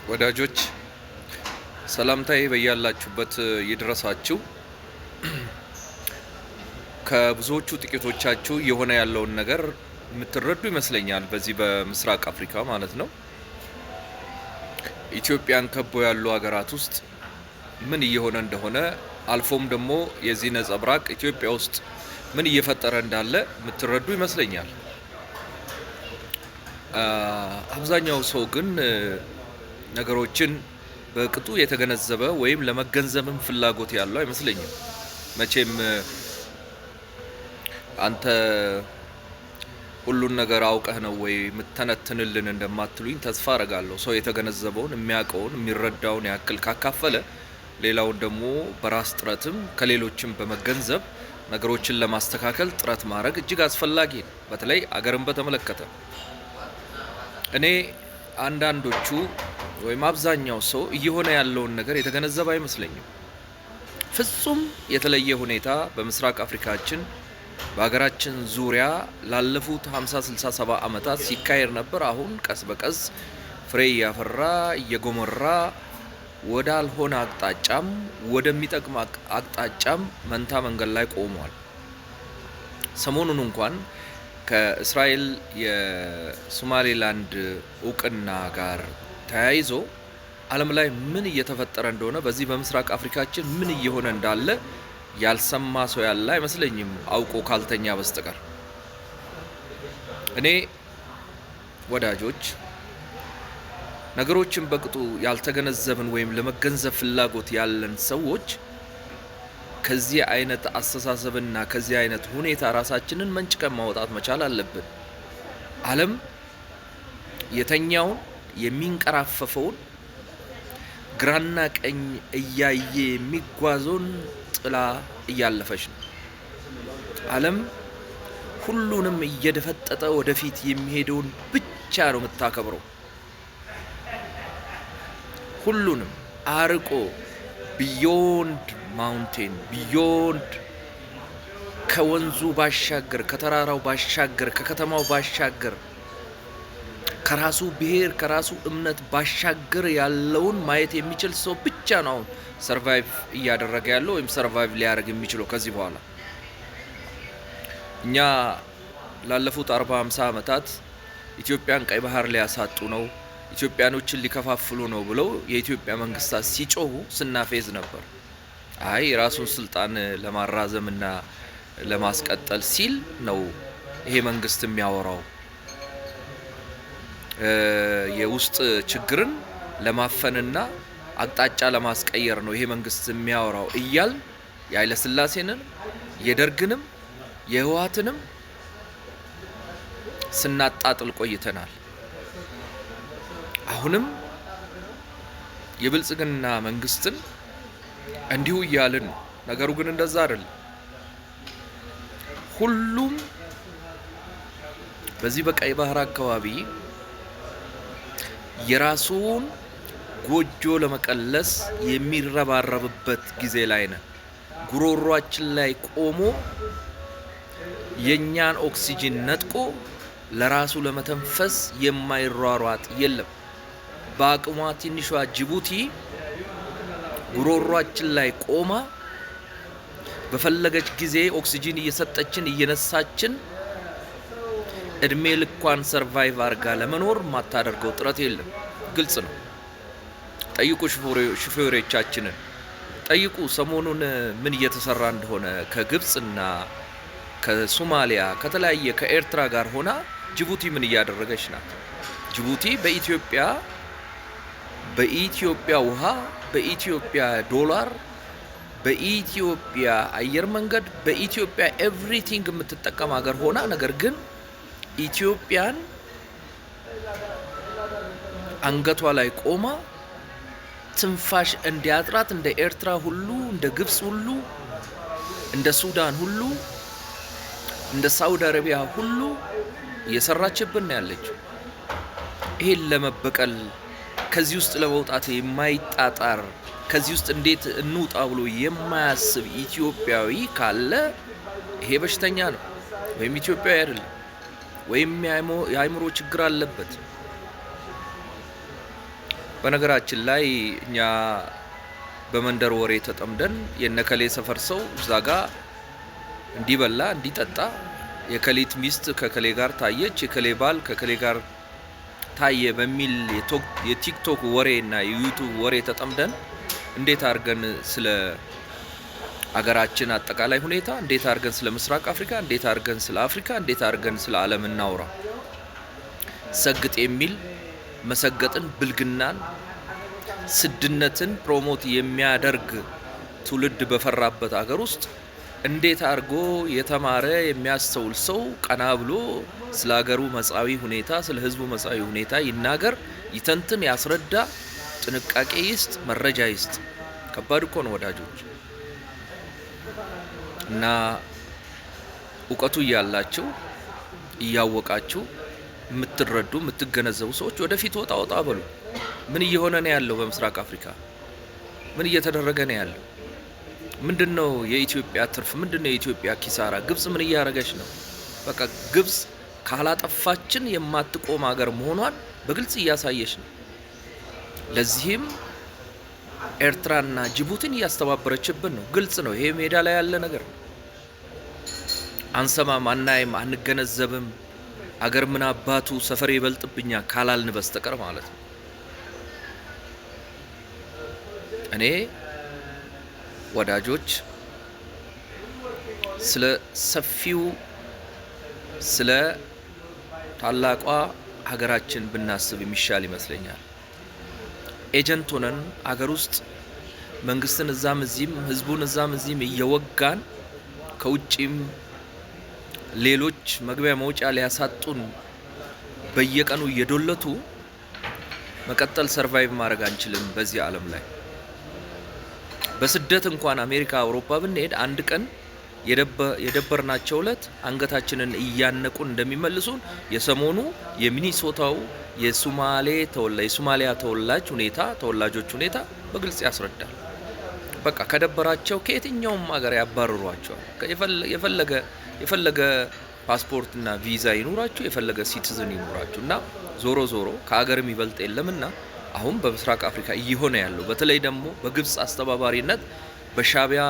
ወዳጆች ሰላምታዬ በያላችሁበት ይድረሳችሁ። ከብዙዎቹ ጥቂቶቻችሁ የሆነ ያለውን ነገር የምትረዱ ይመስለኛል። በዚህ በምስራቅ አፍሪካ ማለት ነው። ኢትዮጵያን ከቦ ያሉ ሀገራት ውስጥ ምን እየሆነ እንደሆነ አልፎም ደግሞ የዚህ ነጸብራቅ ኢትዮጵያ ውስጥ ምን እየፈጠረ እንዳለ የምትረዱ ይመስለኛል። አብዛኛው ሰው ግን ነገሮችን በቅጡ የተገነዘበ ወይም ለመገንዘብም ፍላጎት ያለው አይመስለኝም። መቼም አንተ ሁሉን ነገር አውቀህ ነው ወይ የምተነትንልን እንደማትሉኝ ተስፋ አረጋለሁ። ሰው የተገነዘበውን የሚያውቀውን የሚረዳውን ያክል ካካፈለ ሌላውን ደግሞ በራስ ጥረትም ከሌሎችም በመገንዘብ ነገሮችን ለማስተካከል ጥረት ማድረግ እጅግ አስፈላጊ ነው። በተለይ አገርን በተመለከተ እኔ አንዳንዶቹ ወይም አብዛኛው ሰው እየሆነ ያለውን ነገር የተገነዘበ አይመስለኝም። ፍጹም የተለየ ሁኔታ በምስራቅ አፍሪካችን በሀገራችን ዙሪያ ላለፉት 50 60 70 ዓመታት ሲካሄድ ነበር። አሁን ቀስ በቀስ ፍሬ እያፈራ እየጎመራ ወዳልሆነ አቅጣጫም ወደሚጠቅም አቅጣጫም መንታ መንገድ ላይ ቆሟል። ሰሞኑን እንኳን ከእስራኤል የሶማሌላንድ እውቅና ጋር ተያይዞ ዓለም ላይ ምን እየተፈጠረ እንደሆነ በዚህ በምስራቅ አፍሪካችን ምን እየሆነ እንዳለ ያልሰማ ሰው ያለ አይመስለኝም፣ አውቆ ካልተኛ በስተቀር። እኔ ወዳጆች ነገሮችን በቅጡ ያልተገነዘብን ወይም ለመገንዘብ ፍላጎት ያለን ሰዎች ከዚህ አይነት አስተሳሰብና ከዚህ አይነት ሁኔታ ራሳችንን መንጭቀን ማውጣት መቻል አለብን። ዓለም የተኛውን የሚንቀራፈፈውን ግራና ቀኝ እያየ የሚጓዘውን ጥላ እያለፈች ነው። ዓለም ሁሉንም እየደፈጠጠ ወደፊት የሚሄደውን ብቻ ነው የምታከብረው። ሁሉንም አርቆ ቢዮንድ ማውንቴን ቢዮንድ ከወንዙ ባሻገር ከተራራው ባሻገር ከከተማው ባሻገር ከራሱ ብሔር ከራሱ እምነት ባሻገር ያለውን ማየት የሚችል ሰው ብቻ ነው ሰርቫይቭ እያደረገ ያለው ወይም ሰርቫይቭ ሊያደርግ የሚችለው። ከዚህ በኋላ እኛ ላለፉት 40-50 ዓመታት ኢትዮጵያን ቀይ ባህር ሊያሳጡ ነው፣ ኢትዮጵያኖችን ሊከፋፍሉ ነው ብለው የኢትዮጵያ መንግስታት ሲጮሁ ስናፌዝ ነበር። አይ የራሱን ስልጣን ለማራዘምና ለማስቀጠል ሲል ነው ይሄ መንግስት የሚያወራው፣ የውስጥ ችግርን ለማፈንና አቅጣጫ ለማስቀየር ነው ይሄ መንግስት የሚያወራው እያል የኃይለ ሥላሴንም የደርግንም የህወሓትንም ስናጣጥል ቆይተናል። አሁንም የብልጽግና መንግስትን እንዲሁ እያልን ነው። ነገሩ ግን እንደዛ አይደለም። ሁሉም በዚህ በቀይ ባህር አካባቢ የራሱን ጎጆ ለመቀለስ የሚረባረብበት ጊዜ ላይ ነው። ጉሮሯችን ላይ ቆሞ የኛን ኦክሲጅን ነጥቆ ለራሱ ለመተንፈስ የማይሯሯጥ የለም። በአቅሟ ትንሿ ጅቡቲ ጉሮሯችን ላይ ቆማ በፈለገች ጊዜ ኦክሲጅን እየሰጠችን እየነሳችን እድሜ ልኳን ሰርቫይቭ አርጋ ለመኖር ማታደርገው ጥረት የለም። ግልጽ ነው። ጠይቁ ሹፌሮቻችንን ጠይቁ። ሰሞኑን ምን እየተሰራ እንደሆነ ከግብጽና ከሶማሊያ ከተለያየ ከኤርትራ ጋር ሆና ጅቡቲ ምን እያደረገች ናት? ጅቡቲ በኢትዮጵያ ውሃ፣ በኢትዮጵያ ዶላር፣ በኢትዮጵያ አየር መንገድ፣ በኢትዮጵያ ኤቭሪቲንግ የምትጠቀም ሀገር ሆና ነገር ግን ኢትዮጵያን አንገቷ ላይ ቆማ ትንፋሽ እንዲያጥራት እንደ ኤርትራ ሁሉ እንደ ግብጽ ሁሉ እንደ ሱዳን ሁሉ እንደ ሳውዲ አረቢያ ሁሉ እየሰራችብን ያለችው። ይሄን ለመበቀል ከዚህ ውስጥ ለመውጣት የማይጣጣር ከዚህ ውስጥ እንዴት እንውጣ ብሎ የማያስብ ኢትዮጵያዊ ካለ ይሄ በሽተኛ ነው፣ ወይም ኢትዮጵያዊ አይደለም፣ ወይም የአእምሮ ችግር አለበት። በነገራችን ላይ እኛ በመንደር ወሬ ተጠምደን የነከሌ ሰፈር ሰው እዛ ጋር እንዲበላ እንዲጠጣ፣ የከሊት ሚስት ከከሌ ጋር ታየች፣ የከሌ ባል ከከሌ ጋር ታየ በሚል የቲክቶክ ወሬ እና የዩቲዩብ ወሬ ተጠምደን እንዴት አድርገን ስለ አገራችን አጠቃላይ ሁኔታ፣ እንዴት አድርገን ስለ ምስራቅ አፍሪካ፣ እንዴት አድርገን ስለ አፍሪካ፣ እንዴት አድርገን ስለ ዓለም እናውራ? ሰግጥ የሚል መሰገጥን፣ ብልግናን፣ ስድነትን ፕሮሞት የሚያደርግ ትውልድ በፈራበት አገር ውስጥ እንዴት አድርጎ የተማረ የሚያስተውል ሰው ቀና ብሎ ስለ ሀገሩ መጻዊ ሁኔታ፣ ስለ ህዝቡ መጻዊ ሁኔታ ይናገር፣ ይተንትን፣ ያስረዳ፣ ጥንቃቄ ይስጥ፣ መረጃ ይስጥ? ከባድ እኮ ነው ወዳጆች። እና እውቀቱ እያላችሁ እያወቃችሁ የምትረዱ የምትገነዘቡ ሰዎች ወደፊት ወጣ ወጣ በሉ። ምን እየሆነ ነው ያለው? በምስራቅ አፍሪካ ምን እየተደረገ ነው ያለው? ምንድነው የኢትዮጵያ ትርፍ? ምንድነው የኢትዮጵያ ኪሳራ? ግብጽ ምን እያደረገች ነው? በቃ ግብጽ ካላጠፋችን የማትቆም ሀገር መሆኗን በግልጽ እያሳየች ነው። ለዚህም ኤርትራና ጅቡቲን እያስተባበረችብን ነው። ግልጽ ነው። ይሄ ሜዳ ላይ ያለ ነገር ነው። አንሰማም፣ አናይም፣ አንገነዘብም። አገር ምን አባቱ ሰፈር ይበልጥብኛ ካላልን በስተቀር ማለት ነው። እኔ ወዳጆች ስለ ሰፊው ስለ ታላቋ ሀገራችን ብናስብ የሚሻል ይመስለኛል። ኤጀንት ሆነን አገር ውስጥ መንግስትን እዛም እዚህም ህዝቡን እዛም እዚህም እየወጋን ከውጪም ሌሎች መግቢያ መውጫ ሊያሳጡን በየቀኑ እየዶለቱ መቀጠል ሰርቫይቭ ማድረግ አንችልም በዚህ ዓለም ላይ። በስደት እንኳን አሜሪካ፣ አውሮፓ ብንሄድ አንድ ቀን የደበርናቸው ዕለት አንገታችንን እያነቁን እንደሚመልሱን የሰሞኑ የሚኒሶታው የሶማሊያ ተወላጆች ሁኔታ በግልጽ ያስረዳል። በቃ ከደበራቸው ከየትኛውም ሀገር ያባረሯቸዋል። የፈለገ ፓስፖርትና ቪዛ ይኑራችሁ፣ የፈለገ ሲቲዝን ይኑራችሁ እና ዞሮ ዞሮ ከሀገር የሚበልጥ የለምና አሁን በምስራቅ አፍሪካ እየሆነ ያለው በተለይ ደግሞ በግብጽ አስተባባሪነት፣ በሻቢያ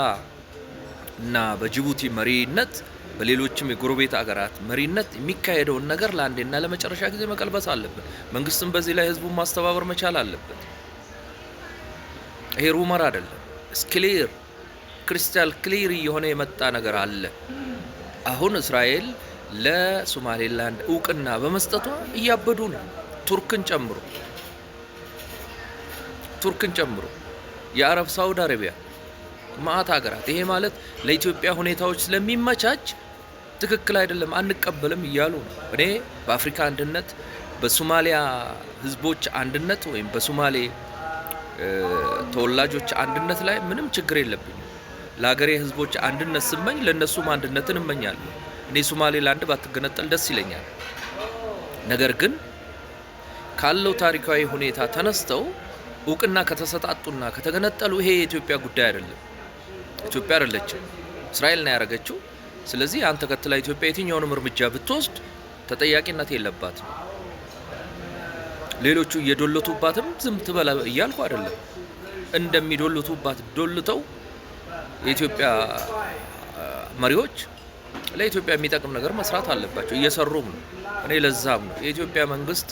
እና በጅቡቲ መሪነት፣ በሌሎችም የጎረቤት አገራት መሪነት የሚካሄደውን ነገር ለአንዴና ለመጨረሻ ጊዜ መቀልበስ አለበት። መንግስትም በዚህ ላይ ህዝቡን ማስተባበር መቻል አለበት። ይሄ ሩመር አይደለም። ክሊር ክሪስታል ክሊር የሆነ የመጣ ነገር አለ። አሁን እስራኤል ለሶማሌላንድ እውቅና በመስጠቷ እያበዱ ነው። ቱርክን ጨምሮ የአረብ ሳውዲ አረቢያ ማአት ሀገራት ይሄ ማለት ለኢትዮጵያ ሁኔታዎች ስለሚመቻች ትክክል አይደለም አንቀበልም እያሉ ነው። እኔ በአፍሪካ አንድነት፣ በሶማሊያ ህዝቦች አንድነት ወይም በሶማሌ ተወላጆች አንድነት ላይ ምንም ችግር የለብኝም። ለሀገሬ ህዝቦች አንድነት ስመኝ ለነሱም አንድነትን እመኛለሁ። እኔ ሶማሌላንድ ባትገነጠል ደስ ይለኛል። ነገር ግን ካለው ታሪካዊ ሁኔታ ተነስተው እውቅና ከተሰጣጡና ከተገነጠሉ ይሄ የኢትዮጵያ ጉዳይ አይደለም። ኢትዮጵያ አይደለችም፣ እስራኤል ነው ያደረገችው። ስለዚህ አንተ ተከትላ ኢትዮጵያ የትኛውንም እርምጃ ብትወስድ ተጠያቂነት የለባትም። ሌሎቹ እየዶለቱባትም ዝም ትበላ እያልኩ አይደለም። እንደሚዶለቱባት ዶልተው የኢትዮጵያ መሪዎች ለኢትዮጵያ የሚጠቅም ነገር መስራት አለባቸው። እየሰሩም ነው። እኔ ለዛም ነው የኢትዮጵያ መንግስት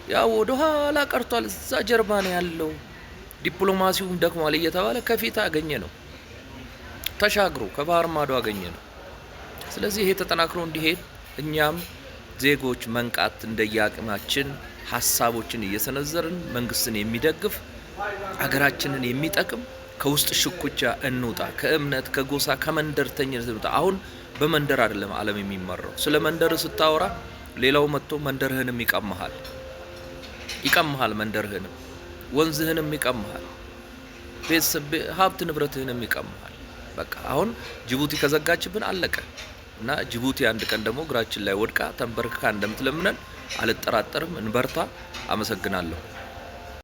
ያው ወደ ኋላ ቀርቷል፣ እዛ ጀርባ ነው ያለው፣ ዲፕሎማሲውም ደክሟል እየተባለ ከፊት አገኘ ነው፣ ተሻግሮ ከባህር ማዶ አገኘ ነው። ስለዚህ ይሄ ተጠናክሮ እንዲሄድ እኛም ዜጎች መንቃት እንደያቅማችን ሀሳቦችን እየሰነዘርን መንግስትን የሚደግፍ ሀገራችንን የሚጠቅም ከውስጥ ሽኩቻ እንውጣ። ከእምነት ከጎሳ ከመንደርተኝነት እንውጣ። አሁን በመንደር አይደለም ዓለም የሚመራው። ስለ መንደር ስታወራ ሌላው መጥቶ መንደርህንም ይቀማሃል፣ መንደርህንም ወንዝህንም ይቀማሃል፣ ቤተሰብ ሀብት ንብረትህንም ይቀማሃል። በቃ አሁን ጅቡቲ ከዘጋችብን አለቀ እና ጅቡቲ አንድ ቀን ደግሞ እግራችን ላይ ወድቃ ተንበርክካ እንደምትለምነን አልጠራጠርም። እንበርታ። አመሰግናለሁ።